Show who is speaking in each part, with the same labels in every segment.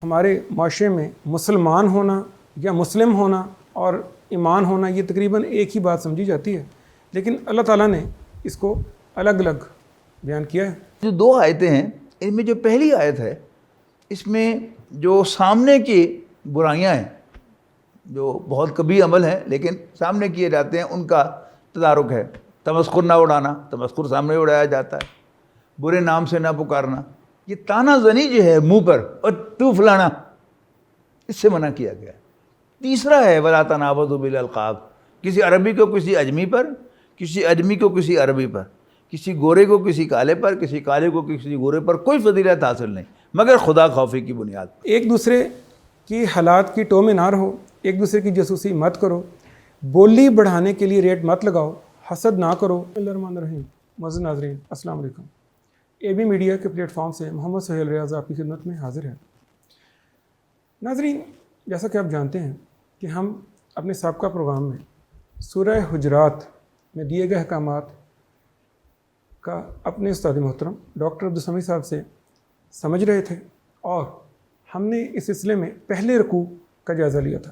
Speaker 1: ہمارے معاشرے میں مسلمان ہونا یا مسلم ہونا اور ایمان ہونا یہ تقریباً ایک ہی بات سمجھی جاتی ہے، لیکن اللہ تعالیٰ نے اس کو الگ الگ بیان کیا ہے۔
Speaker 2: جو دو آیتیں ہیں ان میں جو پہلی آیت ہے اس میں جو سامنے کی برائیاں ہیں جو بہت کبھی عمل ہیں لیکن سامنے کیے جاتے ہیں ان کا تدارک ہے۔ تمسخر نہ اڑانا، تمسخر سامنے اڑایا جاتا ہے، برے نام سے نہ پکارنا، یہ تانا زنی جو ہے منہ پر اور تو فلانا، اس سے منع کیا گیا ہے۔ تیسرا ہے وَلَا تَنَابَزُوا بِالْأَلْقَابِ، کسی عربی کو کسی اجمی پر، کسی اجمی کو کسی عربی پر، کسی گورے کو کسی کالے پر، کسی کالے کو کسی گورے پر کوئی فضیلت حاصل نہیں مگر خدا خوفی کی بنیاد پر۔
Speaker 1: ایک دوسرے کی حالات کی ٹو میں نہ رہو، ایک دوسرے کی جاسوسی مت کرو، بولی بڑھانے کے لیے ریٹ مت لگاؤ، حسد نہ کرو۔ بسم اللہ الرحمن الرحیم۔ معزز ناظرین السلام علیکم۔ اے بی میڈیا کے پلیٹ فارم سے محمد سہیل ریاض آپ کی خدمت میں حاضر ہے۔ ناظرین، جیسا کہ آپ جانتے ہیں کہ ہم اپنے سابقہ پروگرام میں سورہ حجرات میں دیے گئے احکامات کا اپنے استاد محترم ڈاکٹر عبدالسمیع صاحب سے سمجھ رہے تھے، اور ہم نے اس سلسلے میں پہلے رکوع کا جائزہ لیا تھا۔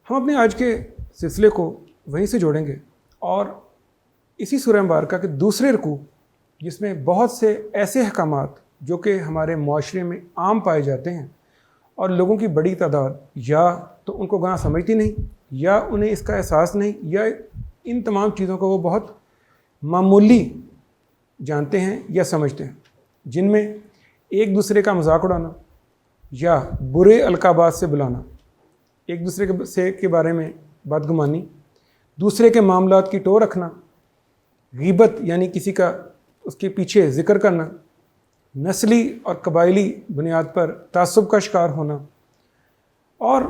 Speaker 1: ہم اپنے آج کے سلسلے کو وہیں سے جوڑیں گے اور اسی سورہ مبارکہ کے دوسرے رکوع جس میں بہت سے ایسے احکامات جو کہ ہمارے معاشرے میں عام پائے جاتے ہیں اور لوگوں کی بڑی تعداد یا تو ان کو گناہ سمجھتی نہیں، یا انہیں اس کا احساس نہیں، یا ان تمام چیزوں کو وہ بہت معمولی جانتے ہیں یا سمجھتے ہیں، جن میں ایک دوسرے کا مذاق اڑانا یا برے القابات سے بلانا، ایک دوسرے کے بارے میں بدگمانی، دوسرے کے معاملات کی ٹو رکھنا، غیبت یعنی کسی کا اس کے پیچھے ذکر کرنا، نسلی اور قبائلی بنیاد پر تعصب کا شکار ہونا، اور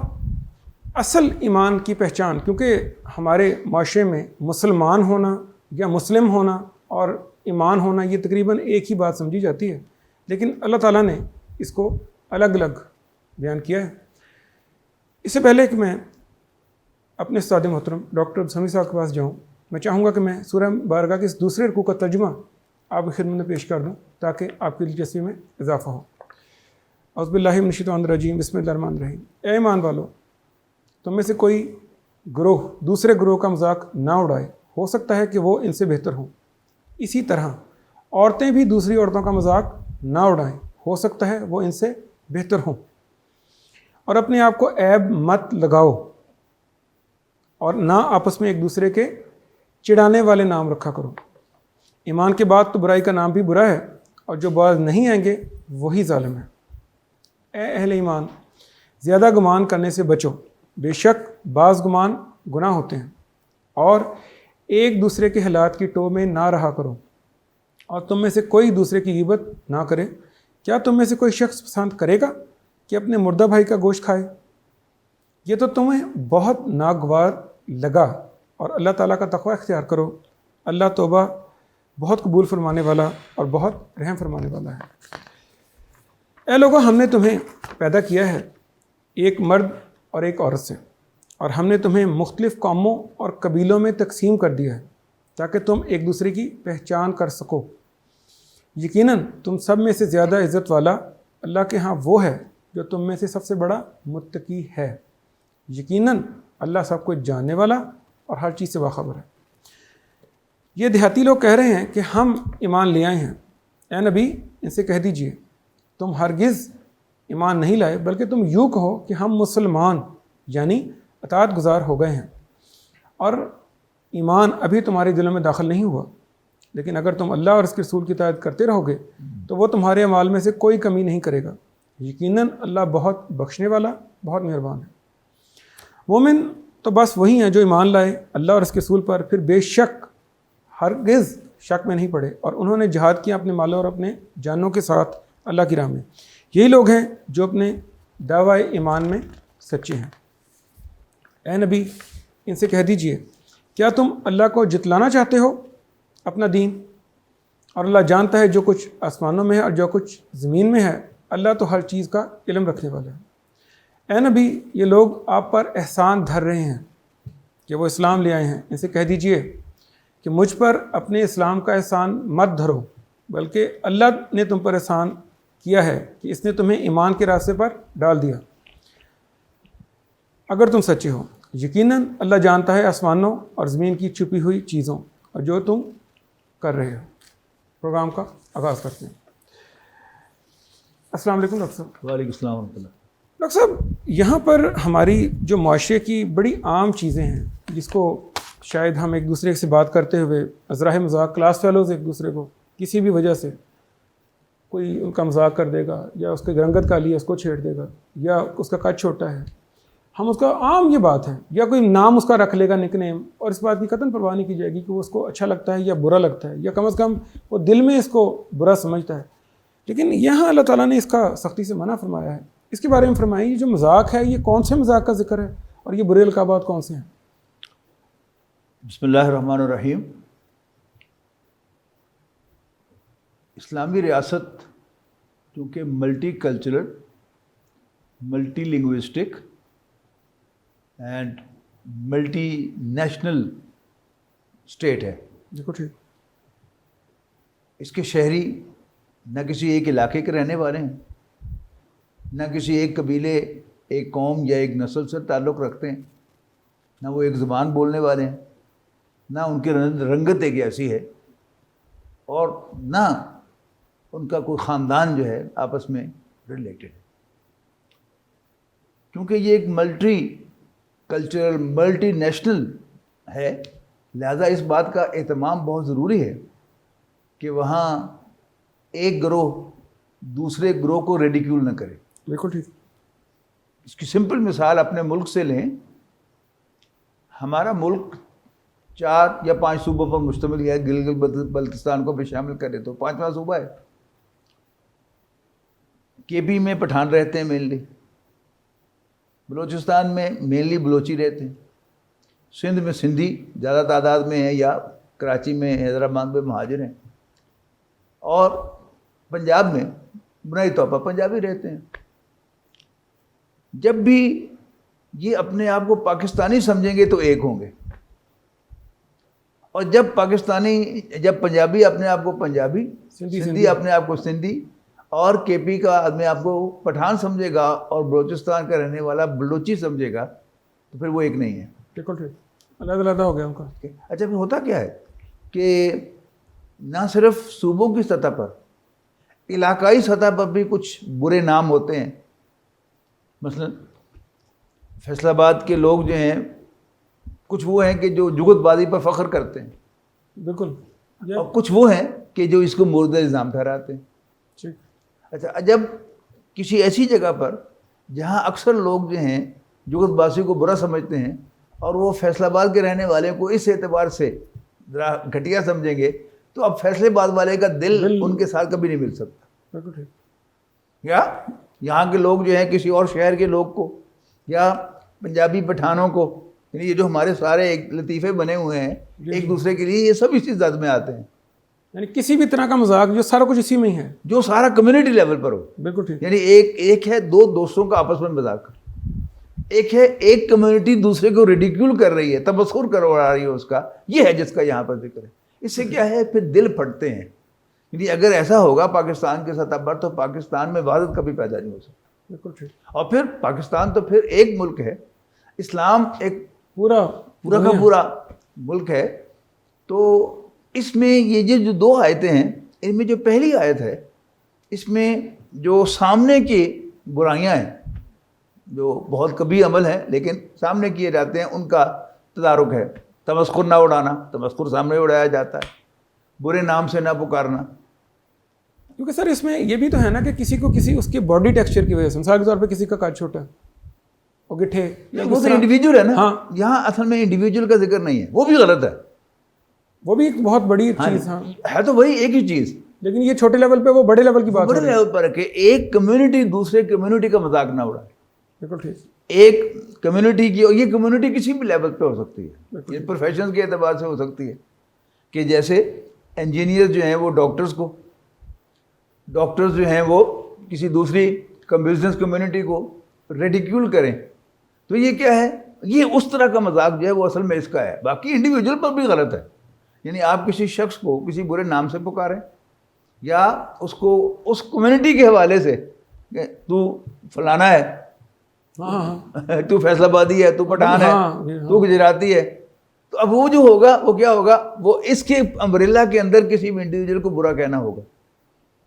Speaker 1: اصل ایمان کی پہچان، کیونکہ ہمارے معاشرے میں مسلمان ہونا یا مسلم ہونا اور ایمان ہونا یہ تقریباً ایک ہی بات سمجھی جاتی ہے، لیکن اللہ تعالیٰ نے اس کو الگ الگ بیان کیا ہے۔ اس سے پہلے کہ میں اپنے استاد محترم ڈاکٹر عبدالسمیع صاحب کے پاس جاؤں، میں چاہوں گا کہ میں سورہ مبارکہ کے اس دوسرے رکوع کا ترجمہ آپ کی خدمت میں پیش کر دوں تاکہ آپ کی دلچسپی میں اضافہ ہو۔ اعوذ باللہ من الشیطان الرجیم، بسم اللہ الرحمن الرحیم۔ اے ایمان والو، تم میں سے کوئی گروہ دوسرے گروہ کا مذاق نہ اڑائے، ہو سکتا ہے کہ وہ ان سے بہتر ہوں۔ اسی طرح عورتیں بھی دوسری عورتوں کا مذاق نہ اڑائیں، ہو سکتا ہے وہ ان سے بہتر ہوں۔ اور اپنے آپ کو عیب مت لگاؤ، اور نہ آپس میں ایک دوسرے کے چڑھانے والے نام رکھا کرو۔ ایمان کے بعد تو برائی کا نام بھی برا ہے، اور جو باز نہیں آئیں گے وہی ظالم ہے۔ اے اہل ایمان، زیادہ گمان کرنے سے بچو، بے شک بعض گمان گناہ ہوتے ہیں۔ اور ایک دوسرے کے حالات کی ٹو میں نہ رہا کرو، اور تم میں سے کوئی دوسرے کی غیبت نہ کرے۔ کیا تم میں سے کوئی شخص پسند کرے گا کہ اپنے مردہ بھائی کا گوشت کھائے؟ یہ تو تمہیں بہت ناگوار لگا، اور اللہ تعالیٰ کا تقوی اختیار کرو، اللہ توبہ بہت قبول فرمانے والا اور بہت رحم فرمانے والا ہے۔ اے لوگوں، ہم نے تمہیں پیدا کیا ہے ایک مرد اور ایک عورت سے، اور ہم نے تمہیں مختلف قوموں اور قبیلوں میں تقسیم کر دیا ہے تاکہ تم ایک دوسرے کی پہچان کر سکو۔ یقیناً تم سب میں سے زیادہ عزت والا اللہ کے ہاں وہ ہے جو تم میں سے سب سے بڑا متقی ہے۔ یقیناً اللہ سب کچھ جاننے والا اور ہر چیز سے باخبر ہے۔ یہ دیہاتی لوگ کہہ رہے ہیں کہ ہم ایمان لے آئے ہیں۔ اے نبی، ان سے کہہ دیجئے تم ہرگز ایمان نہیں لائے، بلکہ تم یوں کہو کہ ہم مسلمان یعنی اطاعت گزار ہو گئے ہیں، اور ایمان ابھی تمہارے دلوں میں داخل نہیں ہوا۔ لیکن اگر تم اللہ اور اس کے رسول کی اطاعت کرتے رہو گے تو وہ تمہارے اعمال میں سے کوئی کمی نہیں کرے گا۔ یقیناً اللہ بہت بخشنے والا، بہت مہربان ہے۔ مومن تو بس وہی ہیں جو ایمان لائے اللہ اور اس کے رسول پر، پھر بے شک ہرگز شک میں نہیں پڑے، اور انہوں نے جہاد کیا اپنے مالوں اور اپنے جانوں کے ساتھ اللہ کی راہ میں۔ یہی لوگ ہیں جو اپنے دعوی ایمان میں سچے ہیں۔ اے نبی، ان سے کہہ دیجئے کیا تم اللہ کو جتلانا چاہتے ہو اپنا دین؟ اور اللہ جانتا ہے جو کچھ آسمانوں میں ہے اور جو کچھ زمین میں ہے، اللہ تو ہر چیز کا علم رکھنے والا ہے۔ اے نبی، یہ لوگ آپ پر احسان دھر رہے ہیں کہ وہ اسلام لے آئے ہیں۔ ان سے کہہ دیجئے کہ مجھ پر اپنے اسلام کا احسان مت دھرو، بلکہ اللہ نے تم پر احسان کیا ہے کہ اس نے تمہیں ایمان کے راستے پر ڈال دیا اگر تم سچے ہو۔ یقیناً اللہ جانتا ہے آسمانوں اور زمین کی چھپی ہوئی چیزوں اور جو تم کر رہے ہو۔ پروگرام کا آغاز کرتے ہیں۔ السلام علیکم ڈاکٹر صاحب۔
Speaker 2: وعلیکم السلام ورحمۃ اللہ۔
Speaker 1: ڈاکٹر صاحب، یہاں پر ہماری جو معاشرے کی بڑی عام چیزیں ہیں جس کو شاید ہم ایک دوسرے سے بات کرتے ہوئے ازراہ مذاق کلاس فیلوز ایک دوسرے کو کسی بھی وجہ سے کوئی ان کا مذاق کر دے گا یا اس کے رنگت کا لیا اس کو چھیڑ دے گا یا اس کا قد چھوٹا ہے، ہم اس کا عام یہ بات ہے یا کوئی نام اس کا رکھ لے گا نک نیم، اور اس بات کی قطعاً پرواہ نہیں کی جائے گی کہ وہ اس کو اچھا لگتا ہے یا برا لگتا ہے یا کم از کم وہ دل میں اس کو برا سمجھتا ہے۔ لیکن یہاں اللہ تعالیٰ نے اس کا سختی سے منع فرمایا ہے۔ اس کے بارے میں فرمائیں، یہ جو مذاق ہے یہ کون سے مذاق کا ذکر ہے اور یہ برے القابات کون سے ہیں؟
Speaker 2: بسم اللہ الرحمن الرحیم۔ اسلامی ریاست چونکہ multi cultural, multi linguistic and multi national state ہے،
Speaker 1: دیکھو ٹھیک،
Speaker 2: اس کے شہری نہ کسی ایک علاقے کے رہنے والے ہیں، نہ کسی ایک قبیلے، ایک قوم یا ایک نسل سے تعلق رکھتے ہیں، نہ وہ ایک زبان بولنے والے ہیں، نہ ان کی رنگت ایک ایسی ہے، اور نہ ان کا کوئی خاندان جو ہے آپس میں ریلیٹڈ ہے۔ کیونکہ یہ ایک ملٹی کلچرل، ملٹی نیشنل ہے، لہذا اس بات کا اہتمام بہت ضروری ہے کہ وہاں ایک گروہ دوسرے گروہ کو ریڈیکیول نہ کرے۔
Speaker 1: بالکل ٹھیک۔
Speaker 2: اس کی سمپل مثال اپنے ملک سے لیں۔ ہمارا ملک 4 یا 5 صوبوں پر مشتمل ہے، گلگت بلتستان کو بھی شامل کرے تو 5واں صوبہ ہے۔ کے پی میں پٹھان رہتے ہیں مینلی، بلوچستان میں مینلی بلوچی رہتے ہیں، سندھ میں سندھی زیادہ تعداد میں ہیں یا کراچی میں حیدرآباد میں مہاجر ہیں، اور پنجاب میں بنائی طور پر پنجابی رہتے ہیں۔ جب بھی یہ اپنے آپ کو پاکستانی سمجھیں گے تو ایک ہوں گے، اور جب پنجابی اپنے آپ کو پنجابی، سندھی اپنے آپ کو سندھی، اور کے پی کا آدمی آپ کو پٹھان سمجھے گا اور بلوچستان کا رہنے والا بلوچی سمجھے گا تو پھر وہ ایک نہیں ہے۔
Speaker 1: بالکل ٹھیک، علیحدہ ہو گیا ان کا۔
Speaker 2: اچھا، پھر ہوتا کیا ہے کہ نہ صرف صوبوں کی سطح پر، علاقائی سطح پر بھی کچھ برے نام ہوتے ہیں۔ مثلا فیصل آباد کے لوگ جو ہیں کچھ وہ ہیں کہ جو جگت بازی پر فخر کرتے ہیں،
Speaker 1: بالکل،
Speaker 2: اور کچھ وہ ہیں کہ جو اس کو مورد الزام ٹھہراتے ہیں۔
Speaker 1: ٹھیک۔
Speaker 2: اچھا، جب کسی ایسی جگہ پر جہاں اکثر لوگ جو ہیں جگت بازی کو برا سمجھتے ہیں اور وہ فیصل آباد کے رہنے والے کو اس اعتبار سے ذرا گھٹیا سمجھیں گے تو اب فیصل آباد والے کا دل ان کے ساتھ کبھی نہیں مل سکتا۔
Speaker 1: بالکل ٹھیک۔
Speaker 2: یا یہاں کے لوگ جو ہیں کسی اور شہر کے لوگ کو، یا پنجابی پٹھانوں کو، یعنی یہ جو ہمارے سارے ایک لطیفے بنے ہوئے ہیں ایک دوسرے کے لیے، یہ سب اسی ذات میں آتے ہیں۔
Speaker 1: یعنی کسی بھی طرح کا مذاق جو سارا کچھ اسی میں ہی ہے،
Speaker 2: جو سارا کمیونٹی لیول پر ہو۔
Speaker 1: بالکل ٹھیک۔
Speaker 2: یعنی ایک ہے دو دوستوں کا آپس میں مذاق، ایک ہے ایک کمیونٹی دوسرے کو ریڈیکیول کر رہی ہے، تبصر کروا رہی ہے اس کا، یہ ہے جس کا یہاں پر ذکر ہے۔ اس سے کیا ہے، پھر دل پھٹتے ہیں۔ یعنی اگر ایسا ہوگا پاکستان کے سطح پر تو پاکستان میں وحدت کبھی پیدا نہیں ہو سکتی۔
Speaker 1: بالکل ٹھیک۔
Speaker 2: اور پھر پاکستان تو پھر ایک ملک ہے، اسلام ایک
Speaker 1: پورا
Speaker 2: کا پورا ملک ہے۔ تو اس میں یہ جو 2 آیتیں ہیں، ان میں جو پہلی آیت ہے اس میں جو سامنے کی برائیاں ہیں جو بہت کبھی عمل ہیں لیکن سامنے کیے جاتے ہیں، ان کا تدارک ہے۔ تمسخر نہ اڑانا، تمسخر سامنے اڑایا جاتا ہے، برے نام سے نہ پکارنا۔
Speaker 1: کیونکہ سر اس میں یہ بھی تو ہے نا کہ کسی کو کسی اس کے باڈی ٹیکسچر کی وجہ سے، مثال کے طور پہ کسی کا قد چھوٹا ہے، وہ گٹھے،
Speaker 2: وہ تو انڈیویجول ہے نا، یہاں اصل میں انڈیویجول کا ذکر نہیں ہے، وہ بھی غلط ہے،
Speaker 1: وہ بھی ایک بہت بڑی چیز
Speaker 2: ہے تو وہی ایک ہی چیز،
Speaker 1: لیکن یہ چھوٹے لیول پہ، وہ بڑے لیول کی بات
Speaker 2: بڑے لیول پر کہ ایک کمیونٹی دوسرے کمیونٹی کا مذاق نہ اڑائے۔
Speaker 1: بالکل ٹھیک۔
Speaker 2: ایک کمیونٹی کی، اور یہ کمیونٹی کسی بھی لیول پہ ہو سکتی ہے، یہ پروفیشنز کے اعتبار سے ہو سکتی ہے کہ جیسے انجینئر جو ہیں وہ ڈاکٹرز جو ہیں وہ کسی دوسری بزنس کمیونٹی کو ریڈیکیول کریں، تو یہ کیا ہے، یہ اس طرح کا مذاق جو ہے وہ اصل میں اس کا ہے۔ باقی انڈیویجول پر بھی غلط ہے، یعنی آپ کسی شخص کو کسی برے نام سے پکاریں یا اس کو اس کمیونٹی کے حوالے سے کہ تو فلانا ہے,
Speaker 1: ہاں
Speaker 2: تو فیصل آبادی ہے, تو پٹھان ہے, تو گجراتی ہے, تو اب وہ جو ہوگا وہ کیا ہوگا, وہ اس کے امبریلا کے اندر کسی بھی انڈیویجول کو برا کہنا ہوگا.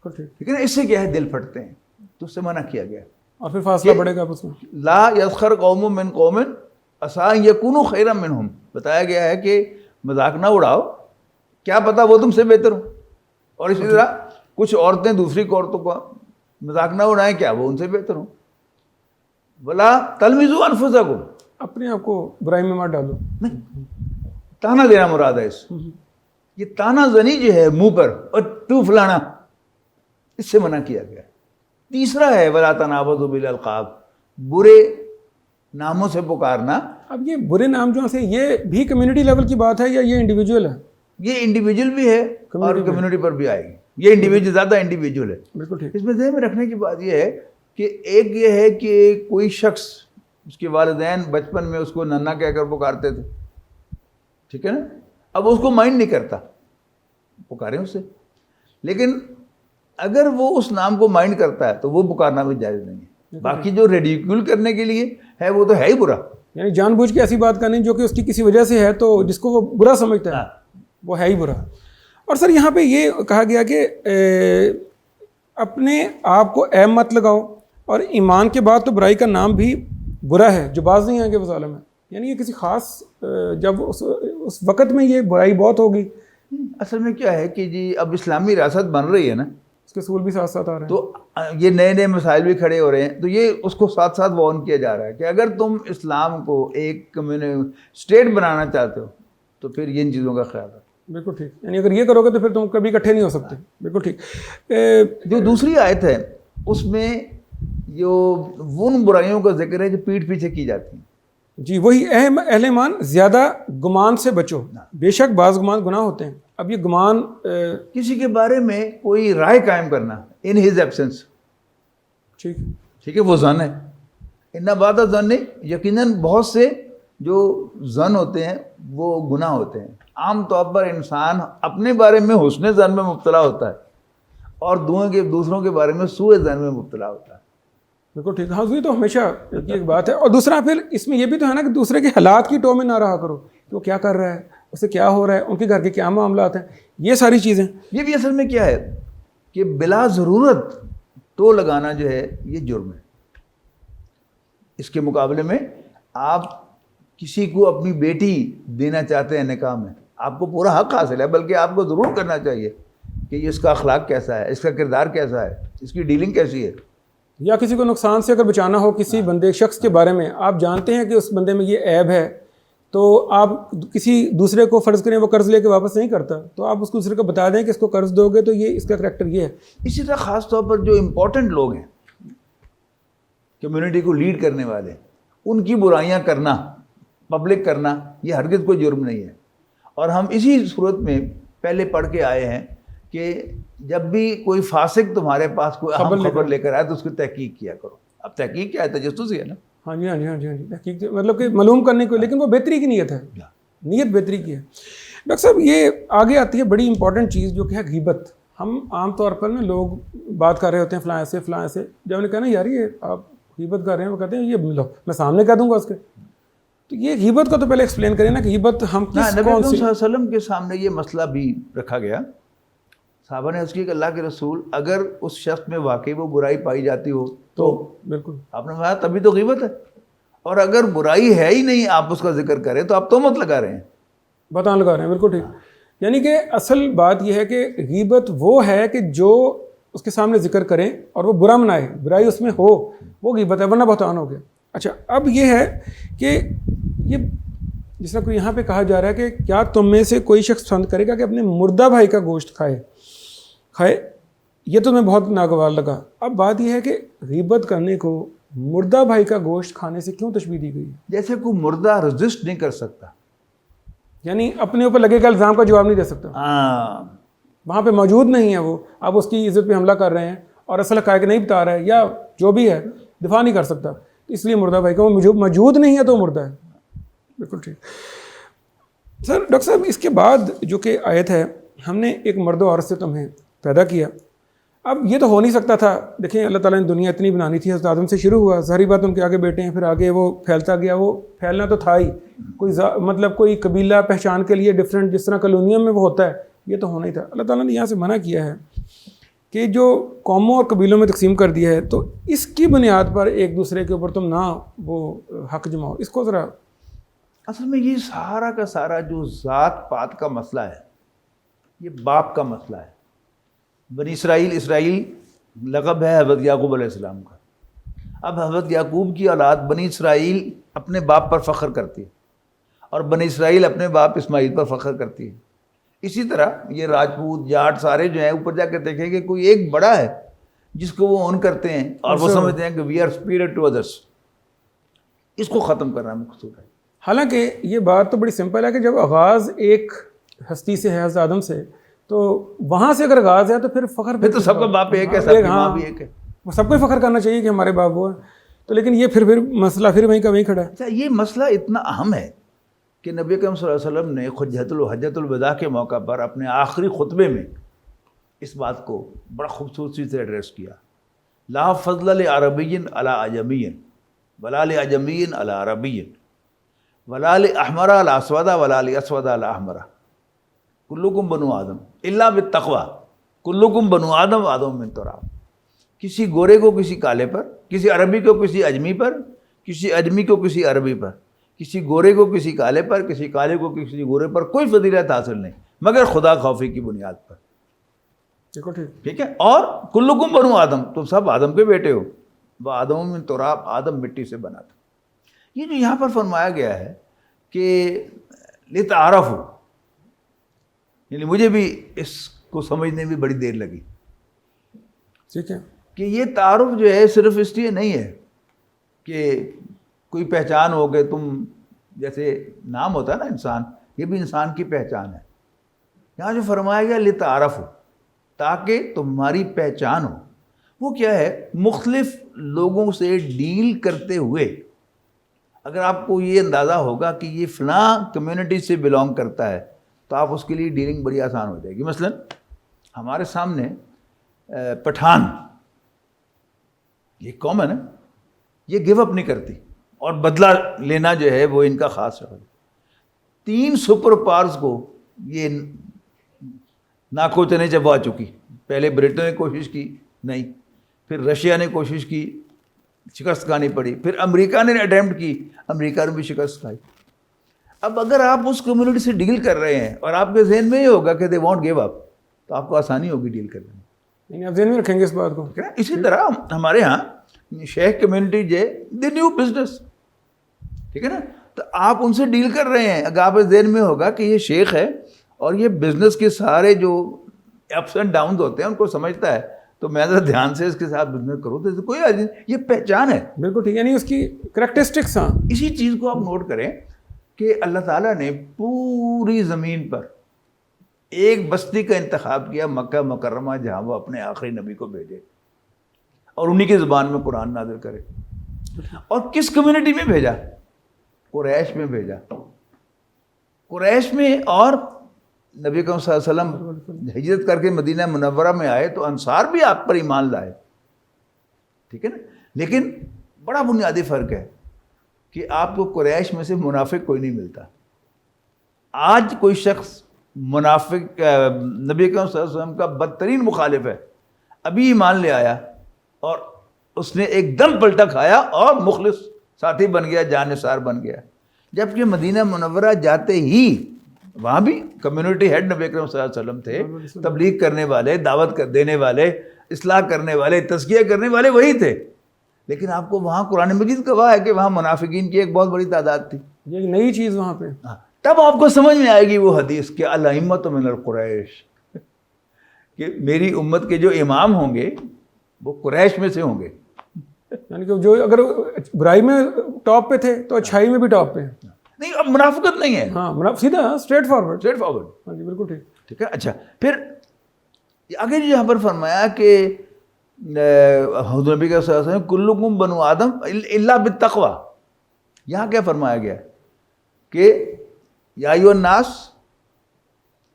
Speaker 2: ٹھیک ہے نا, اس سے کیا ہے دل پھٹتے ہیں, تو اس سے منع کیا گیا.
Speaker 1: اور پھر فاصلہ بڑھے گا اس میں.
Speaker 2: لا یسخر قوم من قوم عسیٰ ان یکونوا خیرا منہم, بتایا گیا ہے کہ مذاق نہ اڑاؤ, کیا پتہ وہ تم سے بہتر ہوں. اور اسی طرح کچھ عورتیں دوسری عورتوں کو مذاق نہ اڑائیں, کیا وہ ان سے بہتر ہوں. ولا تلمزوا انفسکم,
Speaker 1: اپنے آپ کو برائی میں مت ڈالو.
Speaker 2: نہیں, تانا دینا مراد ہے اس. یہ تانا زنی جو ہے منہ پر, اور تو فلانا, اس سے منع کیا گیا. تیسرا ہے ولا تنابزوا بالالقاب, برے ناموں سے پکارنا.
Speaker 1: اب یہ برے نام جو سے یہ بھی کمیونٹی لیول کی بات ہے یا یہ انڈیویجول ہے؟
Speaker 2: یہ انڈیویجول بھی ہے اور کمیونٹی پر بھی آئے گی. یہ انڈیویجول زیادہ انڈیویجول ہے.
Speaker 1: بالکل ٹھیک.
Speaker 2: اس میں ذہن میں رکھنے کی بات یہ ہے کہ ایک یہ ہے کہ کوئی شخص, اس کے والدین بچپن میں اس کو ننا کہہ کر پکارتے تھے, ٹھیک ہے نا, اب اس کو مائنڈ نہیں کرتا, پکاریں اس سے. لیکن اگر وہ اس نام کو مائنڈ کرتا ہے تو وہ پکارنا بھی جائز نہیں ہے. باقی جو ریڈیکیول کرنے کے لیے ہے وہ تو ہے ہی برا.
Speaker 1: یعنی جان بوجھ کے ایسی بات کرنی جو کہ اس کی کسی وجہ سے ہے, تو جس کو وہ برا سمجھتا ہے وہ ہے ہی برا. اور سر یہاں پہ یہ کہا گیا کہ اپنے آپ کو عیب مت لگاؤ, اور ایمان کے بعد تو برائی کا نام بھی برا ہے جو باز نہیں آئیں گے وسالہ میں. یعنی یہ کسی خاص جب اس وقت میں یہ برائی بہت ہوگی.
Speaker 2: اصل میں کیا ہے کہ جی اب اسلامی ریاست بن رہی ہے نا,
Speaker 1: اس کے اصول بھی ساتھ ساتھ آ رہے ہیں,
Speaker 2: تو یہ نئے نئے مسائل بھی کھڑے ہو رہے ہیں, تو یہ اس کو ساتھ ساتھ وارن کیا جا رہا ہے کہ اگر تم اسلام کو ایک اسٹیٹ بنانا چاہتے ہو تو پھر ان چیزوں کا خیال رکھو.
Speaker 1: بالکل ٹھیک. یعنی اگر یہ کرو گے تو پھر تم کبھی اکٹھے نہیں ہو سکتے. بالکل ٹھیک.
Speaker 2: جو دوسری آیت ہے اس میں جو ان برائیوں کا ذکر ہے جو پیٹھ پیچھے کی جاتی ہیں.
Speaker 1: جی وہی اہل ایمان زیادہ گمان سے بچو, بے شک بعض گمان گناہ ہوتے ہیں. اب یہ گمان
Speaker 2: کسی کے بارے میں کوئی رائے قائم کرنا ان ہز ایبسنس, ٹھیک ہے, وہ ظن ہے. ان بعد ظن نہیں, یقیناً بہت سے جو ظن ہوتے ہیں وہ گناہ ہوتے ہیں. عام طور پر انسان اپنے بارے میں حسن ظن میں مبتلا ہوتا ہے اور دوسروں کے بارے میں سوء ظن میں مبتلا ہوتا ہے.
Speaker 1: بالکل ٹھیک. ہاں یہ تو ہمیشہ ایک بات ہے. اور دوسرا پھر اس میں یہ بھی تو ہے نا کہ دوسرے کے حالات کی ٹو میں نہ رہا کرو کہ وہ کیا کر رہا ہے, اسے کیا ہو رہا ہے, ان کے گھر کے کیا معاملات ہیں, یہ ساری چیزیں.
Speaker 2: یہ بھی اصل میں کیا ہے کہ بلا ضرورت ٹو لگانا جو ہے یہ جرم ہے. اس کے مقابلے میں آپ کسی کو اپنی بیٹی دینا چاہتے ہیں نکاح میں, آپ کو پورا حق حاصل ہے, بلکہ آپ کو ضرور کرنا چاہیے کہ اس کا اخلاق کیسا ہے, اس کا کردار کیسا ہے, اس کی ڈیلنگ کیسی ہے.
Speaker 1: یا کسی کو نقصان سے اگر بچانا ہو کسی بندے شخص کے بارے میں, آپ جانتے ہیں کہ اس بندے میں یہ عیب ہے, تو آپ کسی دوسرے کو فرض کریں وہ قرض لے کے واپس نہیں کرتا, تو آپ اس کو دوسرے کو بتا دیں کہ اس کو قرض دو گے تو یہ اس کا کریکٹر یہ ہے.
Speaker 2: اسی طرح خاص طور پر جو امپورٹنٹ لوگ ہیں کمیونٹی کو لیڈ کرنے والے, ان کی برائیاں کرنا, پبلک کرنا, یہ ہرگز کوئی جرم نہیں ہے. اور ہم اسی صورت میں پہلے پڑھ کے آئے ہیں کہ جب بھی کوئی فاسق تمہارے پاس کوئی اہم خبر لے کر آئے تو اس کی تحقیق کیا کرو. اب تحقیق کیا ہے, تجسس ہی ہے نا.
Speaker 1: ہاں جی ہاں جی ہاں جی ہاں جی, تحقیق مطلب کہ معلوم کرنے کو, لیکن وہ بہتری کی نیت ہے, نیت بہتری کی ہے. ڈاکٹر صاحب یہ آگے آتی ہے بڑی امپورٹنٹ چیز جو کہ ہے غیبت. ہم عام طور پر نا لوگ بات کر رہے ہوتے ہیں فلاں ایسے فلاں ایسے, جب انہیں کہنا یار یہ آپ غیبت کر رہے ہیں, وہ کہتے ہیں یہ لو میں سامنے کہہ دوں گا اس کے. تو یہ غیبت کو تو پہلے ایکسپلین کریں نا کہ غیبت ہم
Speaker 2: نبی اکرم صلی اللہ علیہ وسلم کے سامنے یہ مسئلہ بھی رکھا گیا. صحابہ نے اس کی کہ اللہ کے رسول اگر اس شخص میں واقعی وہ برائی پائی جاتی ہو تو
Speaker 1: بالکل
Speaker 2: آپ نے کہا تبھی تو غیبت ہے, اور اگر برائی ہے ہی نہیں آپ اس کا ذکر کریں تو آپ تہمت لگا رہے ہیں,
Speaker 1: بتان لگا رہے ہیں. بالکل ٹھیک. یعنی کہ اصل بات یہ ہے کہ غیبت وہ ہے کہ جو اس کے سامنے ذکر کریں اور وہ برا منائے, برائی اس میں ہو, وہ غیبت ہے, ورنہ بہتان ہو گیا. اچھا اب یہ ہے کہ یہ جس طرح کوئی یہاں پہ کہا جا رہا ہے کہ کیا تم میں سے کوئی شخص پسند کرے گا کہ اپنے مردہ بھائی کا گوشت کھائے, یہ تو میں بہت ناگوار لگا. اب بات یہ ہے کہ غیبت کرنے کو مردہ بھائی کا گوشت کھانے سے کیوں تشبیہ دی گئی ہے؟
Speaker 2: جیسے کوئی مردہ رجسٹ نہیں کر سکتا,
Speaker 1: یعنی اپنے اوپر لگے گا الزام کا جواب نہیں دے سکتا, وہاں پہ موجود نہیں ہے وہ, آپ اس کی عزت پہ حملہ کر رہے ہیں اور اصل حقائق نہیں بتا رہا ہے یا جو بھی ہے دفاع نہیں کر سکتا, اس لیے مردہ بھائی کا وہ موجود نہیں ہے تو مردہ ہے. بالکل ٹھیک. سر ڈاکٹر صاحب اس کے بعد جو کہ آیت ہے, ہم نے ایک مرد و عورت سے تمہیں پیدا کیا, اب یہ تو ہو نہیں سکتا تھا. دیکھیں اللہ تعالیٰ نے دنیا اتنی بنانی تھی, حضرت آدم سے شروع ہوا, ظاہری بات ان کے آگے بیٹے ہیں, پھر آگے وہ پھیلتا گیا. وہ پھیلنا تو تھا ہی, کوئی مطلب کوئی قبیلہ پہچان کے لیے ڈفرینٹ جس طرح کالونیوں میں وہ ہوتا ہے, یہ تو ہونا ہی تھا. اللہ تعالیٰ نے یہاں سے منع کیا ہے کہ جو قوموں اور قبیلوں میں تقسیم کر دیا ہے تو اس کی بنیاد پر ایک دوسرے کے اوپر تم نہ وہ حق جماؤ. اس کو ذرا
Speaker 2: اصل میں یہ سارا کا سارا جو ذات پات کا مسئلہ ہے یہ باپ کا مسئلہ ہے. بنی اسرائیل لقب ہے حضرت یعقوب علیہ السلام کا. اب حضرت یعقوب کی اولاد بنی اسرائیل اپنے باپ پر فخر کرتی ہے اور بنی اسرائیل اپنے باپ اسماعیل پر فخر کرتی ہے. اسی طرح یہ راجپوت جاٹ سارے جو ہیں اوپر جا کے دیکھیں کہ کوئی ایک بڑا ہے جس کو وہ اون کرتے ہیں اور وہ سمجھتے ہیں کہ we are superior to others. اس کو ختم کرنا مقصود ہے.
Speaker 1: حالانکہ یہ بات تو بڑی سمپل ہے کہ جب آغاز ایک ہستی سے ہے حضرت آدم سے, تو وہاں سے اگر آغاز ہے تو پھر فخر
Speaker 2: پھر تو سب کا باپ ایک ہے, سب کی ماں بھی ایک ہے.
Speaker 1: وہ سب کو ہی فخر کرنا چاہیے کہ ہمارے باپ وہ ہیں. تو لیکن یہ پھر مسئلہ پھر وہیں کا وہیں کھڑا ہے.
Speaker 2: اچھا, یہ مسئلہ اتنا اہم ہے کہ نبی اکرم صلی اللہ علیہ وسلم نے حجۃ الوداع کے موقع پر اپنے آخری خطبے میں اس بات کو بڑا خوبصورتی سے ایڈریس کیا. لا فضل لعربی علی عجمی ولا لعجمی علی عربی ولا لاحمر علی اسود ولا لاسود علی احمر کلکم بنو آدم الا بالتقوی کلکم بنو آدم آدم من تراب. کسی گورے کو کسی کالے پر, کسی عربی کو کسی اجمی پر, کسی اجمی کو کسی عربی پر, کسی گورے کو کسی کالے پر, کسی کالے کو کسی گورے پر کوئی فضیلت حاصل نہیں مگر خدا خوفی کی بنیاد پر. ٹھیک ہے. اور کلکم بنو آدم, تم سب آدم کے بیٹے ہو. وہ آدم من تراب, آدم مٹی سے بنا تھا. یہ جو یہاں پر فرمایا گیا ہے کہ لتعارفوا, یعنی مجھے بھی اس کو سمجھنے میں بڑی دیر لگی.
Speaker 1: ٹھیک ہے
Speaker 2: کہ یہ تعارف جو ہے صرف اس لیے نہیں ہے کہ کوئی پہچان ہو کہ تم, جیسے نام ہوتا ہے نا انسان, یہ بھی انسان کی پہچان ہے. یہاں جو فرمایا گیا لتعارفوا, تاکہ تمہاری پہچان ہو. وہ کیا ہے, مختلف لوگوں سے ڈیل کرتے ہوئے اگر آپ کو یہ اندازہ ہوگا کہ یہ فلاں کمیونٹی سے بلانگ کرتا ہے تو آپ اس کے لیے ڈیلنگ بڑی آسان ہو جائے گی. مثلا ہمارے سامنے پٹھان, یہ قوم ہے نا, یہ گیو اپ نہیں کرتی اور بدلہ لینا جو ہے وہ ان کا خاص ہے. 3 سپر پاورز کو یہ ناکوچنے چبا چکی. پہلے برٹن نے کوشش کی, نہیں, پھر رشیا نے کوشش کی, شکست کھانی پڑی, پھر امریکہ نے اٹیمپٹ کی, امریکہ نے بھی شکست کھائی. اب اگر آپ اس کمیونٹی سے ڈیل کر رہے ہیں اور آپ کے ذہن میں یہ ہوگا کہ دے وانٹ گیو اپ, تو آپ کو آسانی ہوگی ڈیل کرنے میں.
Speaker 1: آپ ذہن میں رکھیں گے اس بات کو.
Speaker 2: اسی طرح ہمارے ہاں شیخ کمیونٹی جو دی نیو بزنس, ٹھیک ہے نا, تو آپ ان سے ڈیل کر رہے ہیں. اگر آپ کے ذہن میں ہوگا کہ یہ شیخ ہے اور یہ بزنس کے سارے جو اپس اینڈ ڈاؤنز ہوتے ہیں ان کو سمجھتا ہے, تو میں ذرا دھیان سے اس کے ساتھ بزنس کروں, تو کوئی یہ پہچان ہے.
Speaker 1: بالکل ٹھیک ہے, یعنی اس کی کریکٹرسٹکس. ہاں,
Speaker 2: اسی چیز کو آپ نوٹ کریں کہ اللہ تعالیٰ نے پوری زمین پر ایک بستی کا انتخاب کیا, مکہ مکرمہ, جہاں وہ اپنے آخری نبی کو بھیجے اور انہی کی زبان میں قرآن نازل کرے. اور کس کمیونٹی میں بھیجا؟ قریش میں بھیجا. قریش میں, اور نبی اکرم صلی اللہ علیہ وسلم ہجرت کر کے مدینہ منورہ میں آئے تو انصار بھی آپ پر ایمان لائے, ٹھیک ہے نا. لیکن بڑا بنیادی فرق ہے کہ آپ کو قریش میں سے منافق کوئی نہیں ملتا. آج کوئی شخص منافق نبی اکرم صلی اللہ علیہ وسلم کا بدترین مخالف ہے, ابھی ایمان لے آیا اور اس نے ایک دم پلٹا کھایا اور مخلص ساتھی بن گیا, جانثار بن گیا. جبکہ مدینہ منورہ جاتے ہی وہاں بھی کمیونٹی ہیڈ نبی اکرم صلی اللہ علیہ وسلم تھے, تبلیغ کرنے والے, دعوت دینے والے, اصلاح کرنے والے, تزکیہ کرنے والے وہی تھے. لیکن آپ کو وہاں قرآن مجید گواہ ہے کہ وہاں منافقین کی ایک بہت بڑی تعداد تھی.
Speaker 1: یہ ایک نئی چیز وہاں پہ.
Speaker 2: تب آپ کو سمجھ میں آئے گی وہ حدیث کہ الائمۃ من القریش, کہ میری امت کے جو امام ہوں گے وہ قریش میں سے ہوں گے.
Speaker 1: یعنی کہ جو اگر برائی میں ٹاپ پہ تھے تو اچھائی میں بھی ٹاپ پہ ہیں.
Speaker 2: نہیں, اب منافقت نہیں ہے.
Speaker 1: ہاں, سیدھا اسٹریٹ فارورڈ.
Speaker 2: ہاں
Speaker 1: جی بالکل ٹھیک.
Speaker 2: ٹھیک ہے. اچھا, پھر آگے یہاں پر فرمایا کہ حضور نبی صلی اللہ علیہ وسلم کلکم بنو آدم الا بالتقوی. یہاں کیا فرمایا گیا کہ یا ایھا الناس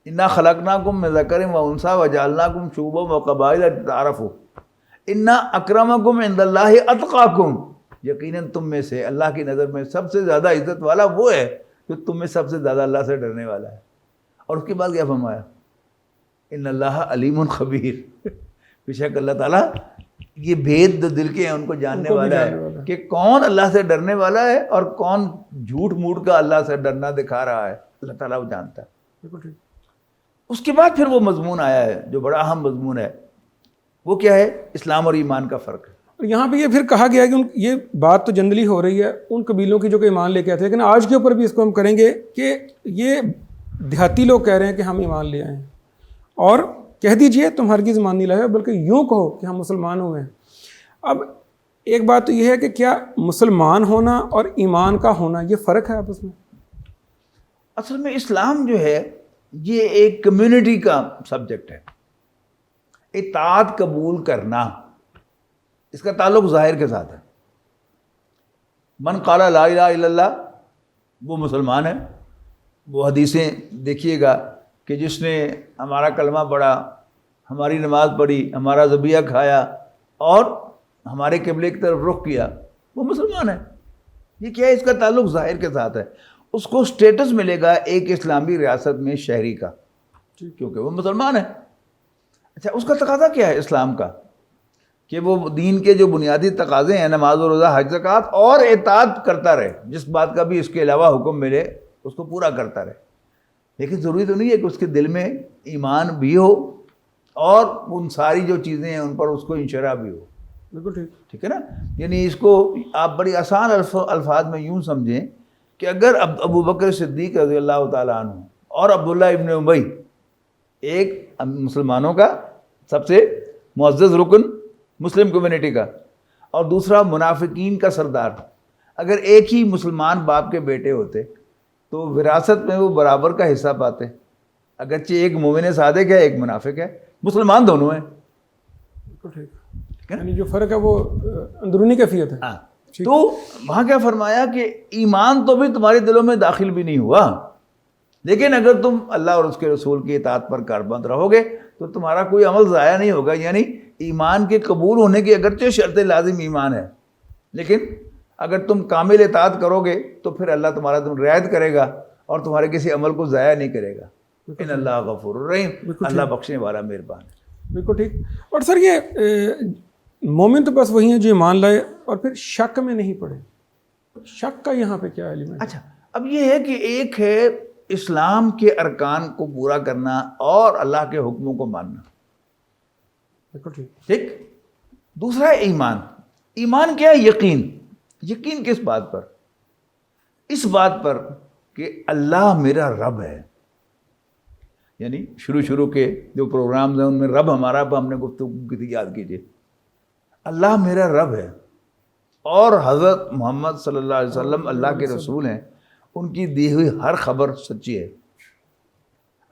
Speaker 2: انا خلقناکم من ذکر و انثی وجعلناکم شعوبا وقبائل لتعارفوا ان اکرمکم عند اللہ اتقاکم، یقیناً تم میں سے اللہ کی نظر میں سب سے زیادہ عزت والا وہ ہے جو تم میں سب سے زیادہ اللہ سے ڈرنے والا ہے۔ اور اس کے بعد کیا فرمایا؟ ان اللہ علیم خبیر، بے شک اللہ تعالیٰ یہ بھید جو دل کے ہیں ان کو جاننے والا ہے کہ کون اللہ سے ڈرنے والا ہے اور کون جھوٹ موٹ کا اللہ سے ڈرنا دکھا رہا ہے، اللہ تعالیٰ وہ جانتا ہے۔
Speaker 1: بالکل ٹھیک۔
Speaker 2: اس کے بعد پھر وہ مضمون آیا ہے جو بڑا اہم مضمون ہے، وہ کیا ہے؟ اسلام اور ایمان کا فرق ہے۔
Speaker 1: اور یہاں پہ یہ پھر کہا گیا ہے کہ یہ بات تو جنرلی ہو رہی ہے ان قبیلوں کی جو کہ ایمان لے کے آتے ہیں، لیکن آج کے اوپر بھی اس کو ہم کریں گے کہ یہ دیہاتی لوگ کہہ رہے ہیں کہ ہم ایمان لے آئے ہیں، اور کہہ دیجئے تم ہرگز ایمان نہیں لائے، بلکہ یوں کہو کہ ہم مسلمان ہوئے ہیں۔ اب ایک بات تو یہ ہے کہ کیا مسلمان ہونا اور ایمان کا ہونا یہ فرق ہے آپس میں؟
Speaker 2: اصل میں اسلام جو ہے یہ ایک کمیونٹی کا سبجیکٹ ہے، اطاعت قبول کرنا، اس کا تعلق ظاہر کے ساتھ ہے۔ من قال لا الہ الا اللہ وہ مسلمان ہے۔ وہ حدیثیں دیکھیے گا کہ جس نے ہمارا کلمہ پڑھا، ہماری نماز پڑھی، ہمارا ذبیحہ کھایا اور ہمارے قبلے کی طرف رخ کیا، وہ مسلمان ہے۔ یہ کیا ہے؟ اس کا تعلق ظاہر کے ساتھ ہے۔ اس کو سٹیٹس ملے گا ایک اسلامی ریاست میں شہری کا، کیونکہ وہ مسلمان ہے۔ اچھا، اس کا تقاضا کیا ہے اسلام کا؟ کہ وہ دین کے جو بنیادی تقاضے ہیں، نماز و روزہ، حج زکوٰۃ، اور اطاعت کرتا رہے، جس بات کا بھی اس کے علاوہ حکم ملے اس کو پورا کرتا رہے۔ لیکن ضروری تو نہیں ہے کہ اس کے دل میں ایمان بھی ہو اور ان ساری جو چیزیں ہیں ان پر اس کو انشراح بھی ہو۔
Speaker 1: بالکل ٹھیک۔
Speaker 2: ٹھیک ہے نا؟ یعنی اس کو آپ بڑی آسان الفاظ میں یوں سمجھیں کہ اگر ابو بکر صدیق رضی اللہ تعالیٰ عنہ اور عبداللہ ابن ابی، ایک مسلمانوں کا سب سے معزز رکن مسلم کمیونٹی کا اور دوسرا منافقین کا سردار، اگر ایک ہی مسلمان باپ کے بیٹے ہوتے تو وراثت میں وہ برابر کا حصہ پاتے، اگرچہ ایک مومن صادق ہے ایک منافق ہے، مسلمان دونوں ہیں۔
Speaker 1: بالکل ٹھیک، یعنی جو فرق ہے وہ اندرونی کیفیت ہے۔
Speaker 2: ہاں، تو وہاں کیا فرمایا کہ ایمان تو بھی تمہارے دلوں میں داخل بھی نہیں ہوا، لیکن اگر تم اللہ اور اس کے رسول کی اطاعت پر کاربند رہو گے تو تمہارا کوئی عمل ضائع نہیں ہوگا۔ یعنی ایمان کے قبول ہونے کی اگرچہ شرط لازم ایمان ہے، لیکن اگر تم کامل اطاعت کرو گے تو پھر اللہ تمہارا رعایت کرے گا اور تمہارے کسی عمل کو ضائع نہیں کرے گا۔ ان اللہ غفور الرحیم، اللہ بخشنے والا مہربان ہے۔
Speaker 1: بالکل ٹھیک۔ اور سر یہ مومن تو بس وہی ہیں جو ایمان لائے اور پھر شک میں نہیں پڑے، شک کا یہاں پہ کیا ایلیمنٹ؟
Speaker 2: اچھا، اب یہ ہے کہ ایک ہے اسلام کے ارکان کو پورا کرنا اور اللہ کے حکموں کو ماننا،
Speaker 1: بالکل ٹھیک۔
Speaker 2: ٹھیک۔ دوسرا ہے ایمان۔ ایمان کیا ہے؟ یقین۔ یقین کس بات پر؟ اس بات پر کہ اللہ میرا رب ہے۔ یعنی شروع کے جو پروگرامز ہیں ان میں رب ہمارا ہم نے گفتگو کی تھی، یاد کیجیے، اللہ میرا رب ہے اور حضرت محمد صلی اللہ علیہ وسلم اللہ کے رسول ہیں، ان کی دی ہوئی ہر خبر سچی ہے۔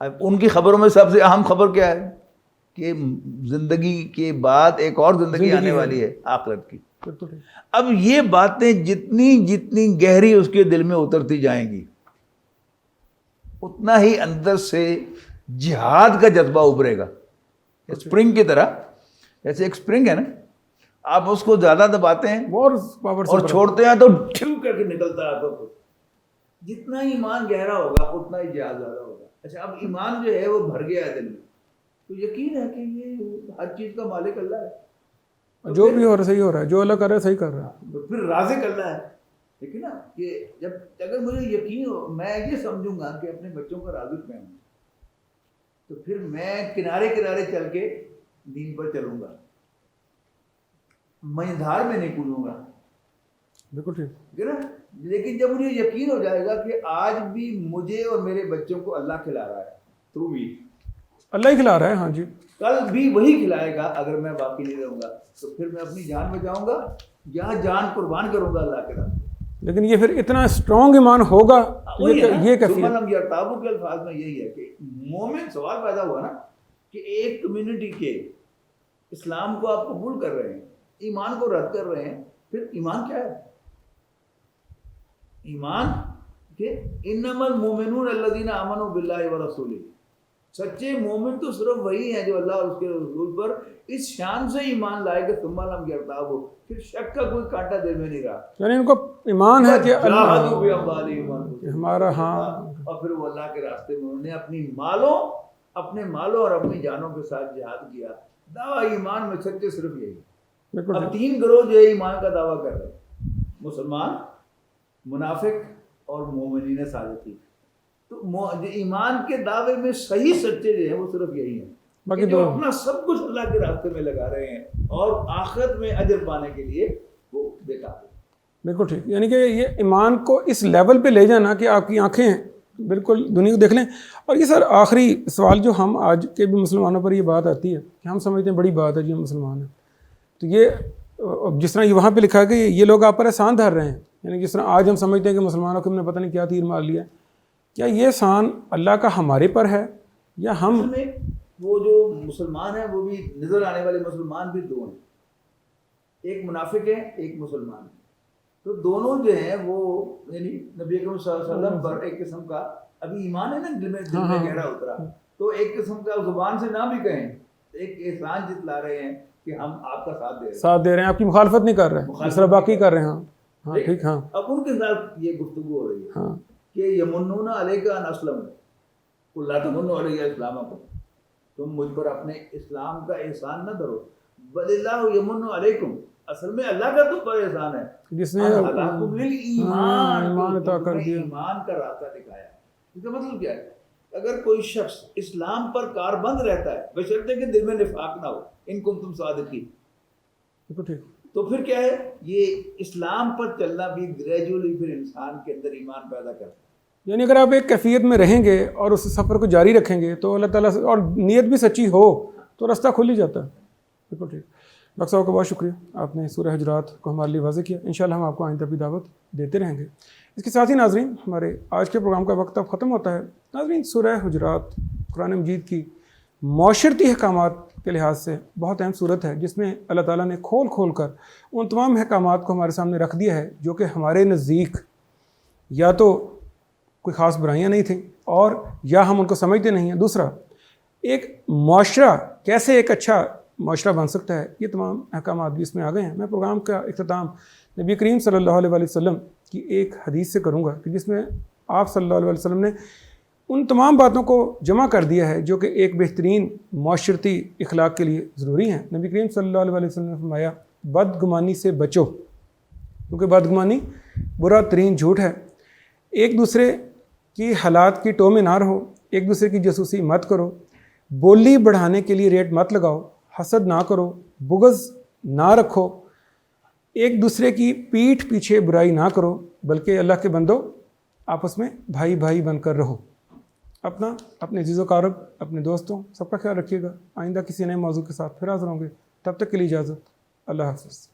Speaker 2: اب ان کی خبروں میں سب سے اہم خبر کیا ہے؟ کہ زندگی کے بعد ایک اور زندگی آنے والی ہے، آخرت کی۔ اب یہ باتیں جتنی گہری اس کے دل میں اترتی جائیں گی اتنا ہی اندر سے جہاد کا جذبہ ابھرے گا، اسپرنگ کی طرح۔ جیسے ایک اسپرنگ ہے نا، آپ اس کو زیادہ دباتے ہیں اور چھوڑتے ہیں تو ٹھیو کر کے نکلتا ہے۔ تو جتنا ایمان گہرا ہوگا اتنا ہی جہاد زیادہ ہوگا۔ اچھا، اب ایمان جو ہے وہ بھر گیا ہے دل میں، تو یقین ہے کہ یہ ہر چیز کا مالک اللہ ہے،
Speaker 1: جو بھی ہو رہا صحیح ہو رہا ہے، جو اللہ کر رہا ہے صحیح کر رہا ہے،
Speaker 2: تو پھر رازق اللہ ہے۔ ٹھیک ہے نا؟ کہ جب اگر مجھے یقین ہو، میں یہ سمجھوں گا کہ اپنے بچوں کا رازق میں ہوں، تو پھر میں کنارے چل کے دین پر چلوں گا، مجھدھار میں نہیں کودوں گا۔
Speaker 1: بالکل ٹھیک
Speaker 2: ہے نا؟ لیکن جب مجھے یقین ہو جائے گا کہ آج بھی مجھے اور میرے بچوں کو اللہ کھلا رہا ہے تھرو می،
Speaker 1: اللہ ہی کھلا رہا ہے، ہاں جی،
Speaker 2: کل بھی وہی کھلائے گا اگر میں باقی نہیں رہوں گا، تو پھر میں اپنی جان بچاؤں گا یا جان قربان کروں گا اللہ کے راستے۔
Speaker 1: لیکن یہ پھر اتنا اسٹرانگ ایمان ہوگا، یہ کیفیت
Speaker 2: ہم یرتابو کے الفاظ میں یہی ہے کہ مومن، سوال پیدا ہوا نا کہ ایک کمیونٹی کے اسلام کو آپ قبول کر رہے ہیں، ایمان کو رد کر رہے ہیں، پھر ایمان کیا ہے؟ ایمان کہ انما المؤمنون الذین آمنوا باللہ ورسولہ، سچے مومن تو صرف وہی ہیں جو اللہ اور اس کے رسول پر اس شان سے ایمان لائے کہ ثم لم یرتابوا ہو، پھر شک کا کوئی کانٹا دل میں نہیں رہا،
Speaker 1: یعنی ان کو ایمان ہے کہ
Speaker 2: جاہدوا باموالہم وانفسہم،
Speaker 1: ہمارا ہاں،
Speaker 2: اور پھر وہ اللہ کے راستے میں انہوں نے اپنے مالوں اور اپنی جانوں کے ساتھ جہاد کیا۔ دعویٰ ایمان میں سچے صرف یہی۔
Speaker 1: بالکل
Speaker 2: اب تین گروہ جو ہے ایمان کا دعویٰ کر رہے ہیں، مسلمان، منافق اور مومنین صادقین۔ تو ایمان کے دعوے میں صحیح سچے جو ہیں وہ صرف یہی ہیں،
Speaker 1: باقی
Speaker 2: جو اپنا سب کچھ اللہ کے راستے میں لگا رہے ہیں اور آخرت میں اجر پانے کے لیے وہ بیکار ہیں۔
Speaker 1: بالکل ٹھیک، یعنی کہ یہ ایمان کو اس لیول پہ لے جانا کہ آپ کی آنکھیں بالکل دنیا کو دیکھ لیں۔ اور یہ سر آخری سوال جو ہم آج کے بھی مسلمانوں پر یہ بات آتی ہے کہ ہم سمجھتے ہیں بڑی بات ہے جی ہم مسلمان ہیں، تو یہ جس طرح یہ وہاں پہ لکھا ہے کہ یہ لوگ آپ پر احسان دھر رہے ہیں، یعنی جس طرح آج ہم سمجھتے ہیں کہ مسلمانوں کو ہم نے پتہ نہیں کیا تیر مار لیا، کیا یہ احسان اللہ کا ہمارے پر ہے یا ہم؟
Speaker 2: میں وہ جو مسلمان ہیں وہ بھی نظر آنے والے مسلمان بھی دو ہیں، ایک منافق ہے ایک مسلمان ہے، تو دونوں جو ہیں وہ یعنی نبی اکرم صلی اللہ علیہ وسلم پر ایک قسم کا ابھی ایمان ہے نا دل میں گہرا اترا، تو ایک قسم کا زبان سے نہ بھی کہیں ایک احسان جتلا رہے ہیں کہ ہم آپ کا ساتھ دے رہے ہیں،
Speaker 1: آپ کی مخالفت نہیں کر رہے ہیں، اس طرح باقی کر رہے ہیں۔ ہاں ٹھیک، ہاں
Speaker 2: اب ان کے ساتھ یہ گفتگو ہو رہی ہے
Speaker 1: ہاں
Speaker 2: کہ یمنون علیک ان اسلموا قل لا تمنوا علی اسلامکم، تم مجھ پر اپنے اسلام کا احسان نہ دھرو، بل اللہ یمن علیکم، اصل میں اللہ کا تم پر احسان ہے
Speaker 1: جس نے
Speaker 2: ہداکم للایمان،
Speaker 1: ایمان عطا کر دیا،
Speaker 2: ایمان کا راستہ دکھایا۔ اس کا مطلب کیا ہے؟ اگر کوئی شخص اسلام پر کاربند رہتا ہے بشرطے کہ دل میں نفاق نہ ہو، ان کنتم صادقین، تو پھر کیا ہے؟ یہ اسلام پر چلنا بھی گریجولی پھر انسان کے اندر ایمان پیدا کرتا ہے۔
Speaker 1: یعنی اگر آپ ایک کیفیت میں رہیں گے اور اس سفر کو جاری رکھیں گے تو اللہ تعالیٰ سے، اور نیت بھی سچی ہو تو راستہ کھل ہی جاتا ہے۔ بالکل ٹھیک، ڈاکٹر صاحب کا بہت شکریہ، آپ نے سورہ حجرات کو ہمارے لیے واضح کیا، انشاءاللہ ہم آپ کو آئندہ بھی دعوت دیتے رہیں گے۔ اس کے ساتھ ہی ناظرین ہمارے آج کے پروگرام کا وقت اب ختم ہوتا ہے۔ ناظرین سورہ حجرات قرآن مجید کی معاشرتی احکامات کے لحاظ سے بہت اہم صورت ہے، جس میں اللہ تعالیٰ نے کھول کھول کر ان تمام احکامات کو ہمارے سامنے رکھ دیا ہے جو کہ ہمارے نزدیک یا تو کوئی خاص برائیاں نہیں تھیں اور یا ہم ان کو سمجھتے نہیں ہیں۔ دوسرا، ایک معاشرہ کیسے ایک اچھا معاشرہ بن سکتا ہے، یہ تمام احکامات بھی اس میں آ گئے ہیں۔ میں پروگرام کا اختتام نبی کریم صلی اللہ علیہ وسلم کی ایک حدیث سے کروں گا کہ جس میں آپ صلی اللہ علیہ وسلم نے ان تمام باتوں کو جمع کر دیا ہے جو کہ ایک بہترین معاشرتی اخلاق کے لیے ضروری ہیں۔ نبی کریم صلی اللہ علیہ وسلم نے فرمایا بدگمانی سے بچو، کیونکہ بدگمانی برا ترین جھوٹ ہے۔ ایک دوسرے کی حالات کی ٹو میں نہ رہو، ایک دوسرے کی جاسوسی مت کرو، بولی بڑھانے کے لیے ریٹ مت لگاؤ، حسد نہ کرو، بغض نہ رکھو، ایک دوسرے کی پیٹھ پیچھے برائی نہ کرو، بلکہ اللہ کے بندو آپس میں بھائی بھائی بن کر رہو۔ اپنے عزیز و اقارب، اپنے دوستوں، سب کا خیال رکھیے گا۔ آئندہ کسی نئے موضوع کے ساتھ پھر حاضر ہوں گے، تب تک کے لیے اجازت، اللہ حافظ۔